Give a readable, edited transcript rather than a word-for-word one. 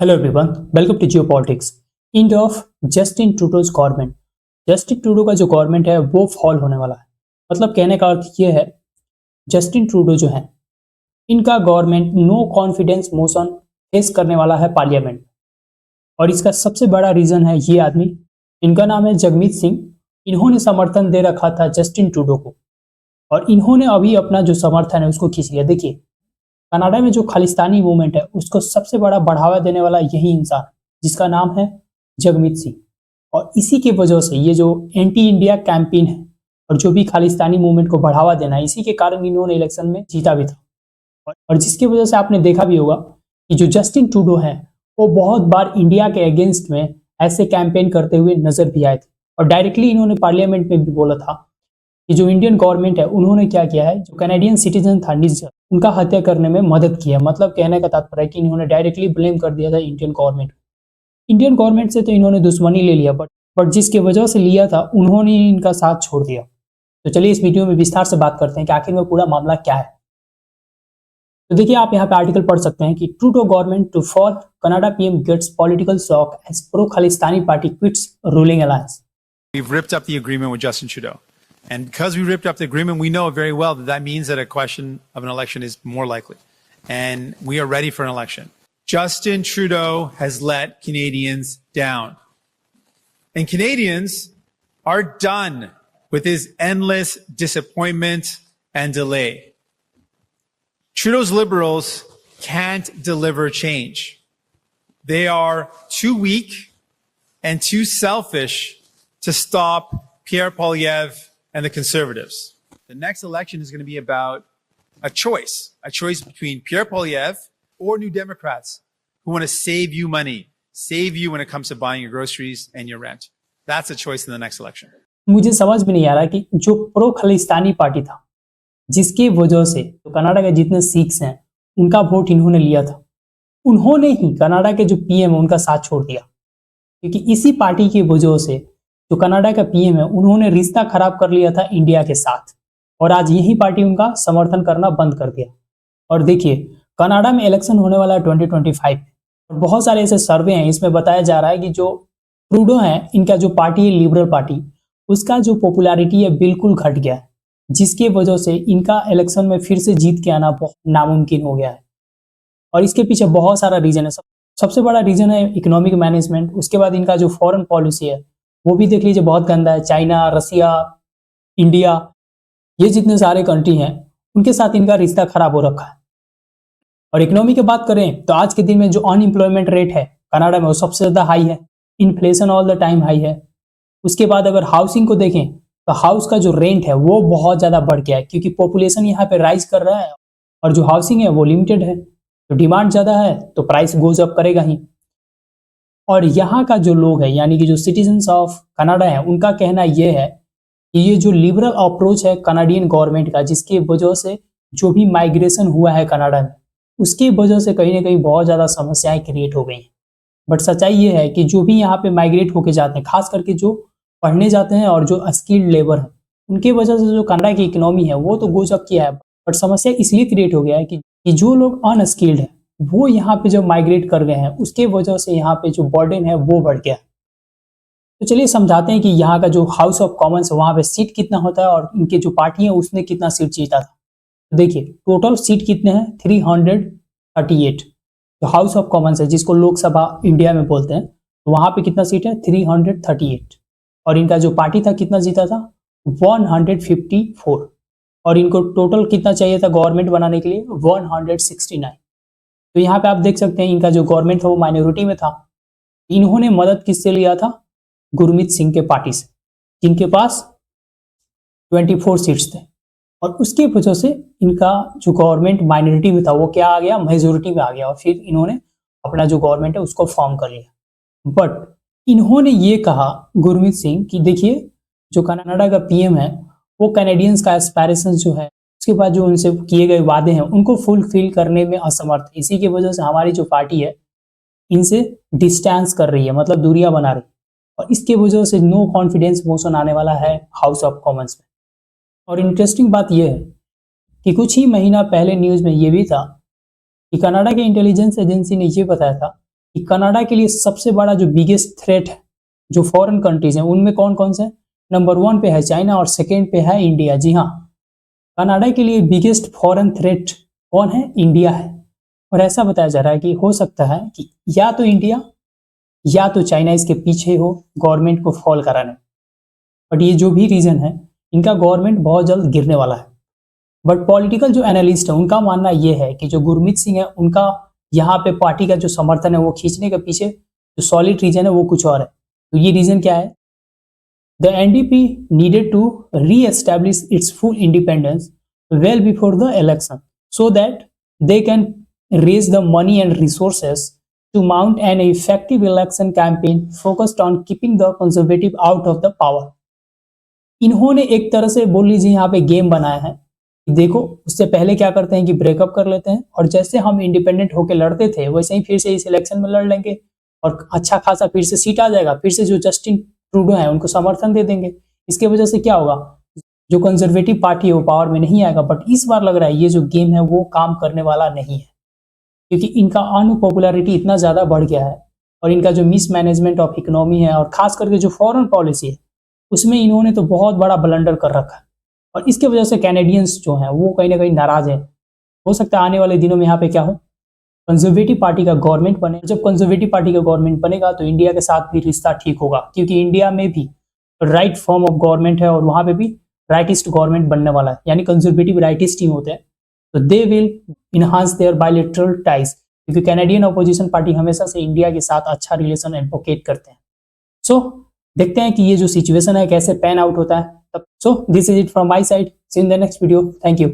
Hello everyone, welcome to geopolitics. End of Justin Trudeau's government. Justin Trudeau का जो government है वो fall होने वाला है। मतलब कहने का अर्थ ये है, जस्टिन ट्रूडो जो है इनका government no confidence motion face करने वाला है पार्लियामेंट। और इसका सबसे बड़ा रीजन है ये आदमी, इनका नाम है जगमीत सिंह। इन्होंने समर्थन दे रखा था जस्टिन ट्रूडो को और इन्होंने अभी अपना जो समर्थन है उसको खींच लिया। देखिए, कनाडा में जो खालिस्तानी मूवमेंट है उसको सबसे बड़ा बढ़ावा देने वाला यही इंसान जिसका नाम है जगमीत सिंह। और इसी की वजह से ये जो एंटी इंडिया कैंपेन है और जो भी खालिस्तानी मूवमेंट को बढ़ावा देना है, इसी के कारण इन्होंने इलेक्शन में जीता भी था। और जिसकी वजह से आपने देखा भी होगा कि जो जस्टिन ट्रूडो है वो बहुत बार इंडिया के अगेंस्ट में ऐसे कैंपेन करते हुए नजर भी आए थे। और डायरेक्टली इन्होंने पार्लियामेंट में भी बोला था कि जो इंडियन गवर्नमेंट है उन्होंने क्या किया है, जो कैनेडियन सिटीजन था निज उनका हत्या करने में मदद की है। मतलब कहने का तात्पर्य है कि इन्होंने डायरेक्टली ब्लेम कर दिया था इंडियन गवर्नमेंट। इंडियन गवर्नमेंट से तो इन्होंने दुश्मनी ले लिया, बट जिसकी वजह से लिया था उन्होंने इनका साथ छोड़ दिया। तो चलिए इस वीडियो में विस्तार से बात करते हैं कि आखिर में पूरा मामला क्या है। तो देखिए, आप यहाँ पे आर्टिकल पढ़ सकते हैं कि Trudeau government to fall, Canada PM gets political shock as pro Khalistani party quits ruling alliance. We've ripped up the agreement with Justin Trudeau. And because we ripped up the agreement, we know very well that that means that a question of an election is more likely. And we are ready for an election. Justin Trudeau has let Canadians down. And Canadians are done with his endless disappointment and delay. Trudeau's Liberals can't deliver change. They are too weak and too selfish to stop Pierre Poilievre and the Conservatives. The next election is going to be about a choice between Pierre Poilievre or New Democrats who want to save you money, save you when it comes to buying your groceries and your rent. That's a choice in the next election. मुझे समझ में नहीं आ रहा कि जो pro Khalistani party था जिसकी वजह से तो कनाडा के जितने सिख्स हैं उनका वोट इन्होंने लिया था, उन्होंने ही कनाडा के जो पीएम है उनका साथ छोड़ दिया। क्योंकि इसी पार्टी की वजह से जो कनाडा का पीएम है उन्होंने रिश्ता खराब कर लिया था इंडिया के साथ और आज यही पार्टी उनका समर्थन करना बंद कर दिया। और देखिए, कनाडा में इलेक्शन होने वाला है 2025 और बहुत सारे ऐसे सर्वे हैं, इसमें बताया जा रहा है कि जो ट्रूडो है इनका जो पार्टी है लिबरल पार्टी, उसका जो पॉपुलैरिटी है बिल्कुल घट गया है, जिसकी वजह से इनका इलेक्शन में फिर से जीत के आना बहुत नामुमकिन हो गया है। और इसके पीछे बहुत सारा रीजन है। सबसे बड़ा रीजन है इकोनॉमिक मैनेजमेंट। उसके बाद इनका जो फॉरेन पॉलिसी है वो भी देख लीजिए बहुत गंदा है। चाइना, रसिया, इंडिया, ये जितने सारे कंट्री हैं उनके साथ इनका रिश्ता खराब हो रखा है। और इकोनॉमी की बात करें तो आज के दिन में जो अनएम्प्लॉयमेंट रेट है कनाडा में वो सबसे ज्यादा हाई है। Inflation all the time high है। उसके बाद अगर हाउसिंग को देखें तो हाउस का जो रेंट है वो बहुत ज्यादा बढ़ गया है क्योंकि पॉपुलेशन यहाँ पे राइज कर रहा है और जो हाउसिंग है वो लिमिटेड है, तो डिमांड ज्यादा है तो प्राइस गोज अप करेगा ही। और यहाँ का जो लोग है यानी कि जो सिटीजन्स ऑफ कनाडा है उनका कहना यह है कि ये जो लिबरल अप्रोच है कनाडियन गवर्नमेंट का, जिसकी वजह से जो भी माइग्रेशन हुआ है कनाडा में उसकी वजह से कहीं ना कहीं बहुत ज़्यादा समस्याएं क्रिएट हो गई हैं। बट सच्चाई ये है कि जो भी यहाँ पे माइग्रेट होके जाते हैं, खास करके जो पढ़ने जाते हैं और जो स्किल्ड लेबर है, उनकी वजह से जो कनाडा की इकोनॉमी है वो तो गोज अप किया है। बट समस्या इसलिए क्रिएट हो गया है कि जो लोग अनस्किल्ड है वो यहाँ पे जो माइग्रेट कर गए हैं उसके वजह से यहाँ पे जो बर्डन है वो बढ़ गया। तो चलिए समझाते हैं कि यहाँ का जो हाउस ऑफ कॉमन्स है वहाँ पे सीट कितना होता है और इनके जो पार्टी है उसने कितना सीट जीता था। तो देखिए, टोटल सीट कितने हैं, 338। जो हाउस ऑफ कॉमन्स है जिसको लोकसभा इंडिया में बोलते हैं, तो वहाँ पे कितना सीट है, 338। और इनका जो पार्टी था कितना जीता था, 154। और इनको टोटल कितना चाहिए था गवर्नमेंट बनाने के लिए, 169। तो यहाँ पे आप देख सकते हैं इनका जो गवर्नमेंट था वो माइनॉरिटी में था। इन्होंने मदद किससे लिया था, गुरमीत सिंह के पार्टी से, जिनके पास 24 सीट्स थे। और उसकी वजह से इनका जो गवर्नमेंट माइनॉरिटी में था वो क्या आ गया, मेजोरिटी में आ गया और फिर इन्होंने अपना जो गवर्नमेंट है उसको फॉर्म कर लिया। बट इन्होंने ये कहा गुरमीत सिंह कि देखिए, जो कनाडा का पीएम है वो कैनेडियंस का एस्पायरेशन जो है, उसके बाद जो उनसे किए गए वादे हैं उनको फुलफिल करने में असमर्थ है। इसी की वजह से हमारी जो पार्टी है इनसे डिस्टेंस कर रही है, मतलब दूरियां बना रही है। और इसके वजह से नो कॉन्फिडेंस मोशन आने वाला है हाउस ऑफ कॉमन्स में। और इंटरेस्टिंग बात यह है कि कुछ ही महीना पहले न्यूज़ में ये भी था कि कनाडा के इंटेलिजेंस एजेंसी ने ये बताया था कि कनाडा के लिए सबसे बड़ा जो बिगेस्ट थ्रेट है जो फॉरेन कंट्रीज हैं उनमें कौन कौन से, नंबर 1 पे है चाइना और सेकेंड पे है इंडिया। जी हाँ, कनाडा के लिए बिगेस्ट फॉरेन थ्रेट कौन है, इंडिया है। और ऐसा बताया जा रहा है कि हो सकता है कि या तो इंडिया या तो चाइना इसके पीछे हो गवर्नमेंट को फॉल कराने। बट ये जो भी रीजन है, इनका गवर्नमेंट बहुत जल्द गिरने वाला है। बट पॉलिटिकल जो एनालिस्ट है उनका मानना यह है कि जो गुरमीत सिंह है उनका यहाँ पे पार्टी का जो समर्थन है वो खींचने के पीछे जो सॉलिड रीजन है वो कुछ और है। तो ये रीजन क्या है, the NDP needed to re-establish its full independence well before the election so that they can raise the money and resources to mount an effective election campaign focused on keeping the conservative out of the power। इन्होंने एक तरह से बोल लीजिए यहाँ पे game बनाया है। देखो उससे पहले क्या करते हैं कि ब्रेकअप कर लेते हैं और जैसे हम इंडिपेंडेंट होके लड़ते थे वैसे ही फिर से इस इलेक्शन में लड़ लेंगे और अच्छा खासा फिर से सीट आ जाएगा, फिर से जो जस्टिन ट्रूडो है उनको समर्थन दे देंगे। इसके वजह से क्या होगा, जो कंजर्वेटिव पार्टी है वो पावर में नहीं आएगा। बट इस बार लग रहा है ये जो गेम है वो काम करने वाला नहीं है, क्योंकि इनका अनपॉपुलैरिटी इतना ज़्यादा बढ़ गया है और इनका जो मिसमैनेजमेंट ऑफ इकोनॉमी है और खास करके जो फॉरेन पॉलिसी है उसमें इन्होंने तो बहुत बड़ा ब्लंडर कर रखा है। और इसके वजह से कैनेडियंस जो हैं वो कहीं ना कहीं नाराज हैं। हो सकता है आने वाले दिनों में यहाँ पे क्या हो, कंजर्वेटिव पार्टी का गवर्नमेंट बने। जब कंजर्वेटिव पार्टी का गवर्नमेंट बनेगा तो इंडिया के साथ भी रिश्ता ठीक होगा, क्योंकि इंडिया में भी राइट फॉर्म ऑफ गवर्नमेंट है और वहाँ पे भी राइटिस्ट गवर्नमेंट बनने वाला है, यानी कंजर्वेटिव राइटिस्ट ही होते हैं। तो they will enhance their bilateral ties, क्योंकि कैनेडियन अपोजिशन पार्टी हमेशा से इंडिया के साथ अच्छा रिलेशन एडवोकेट करते हैं। सो देखते हैं कि ये जो सिचुएशन है कैसे पैन आउट होता है। So this is it from my side, see in the next video, thank you.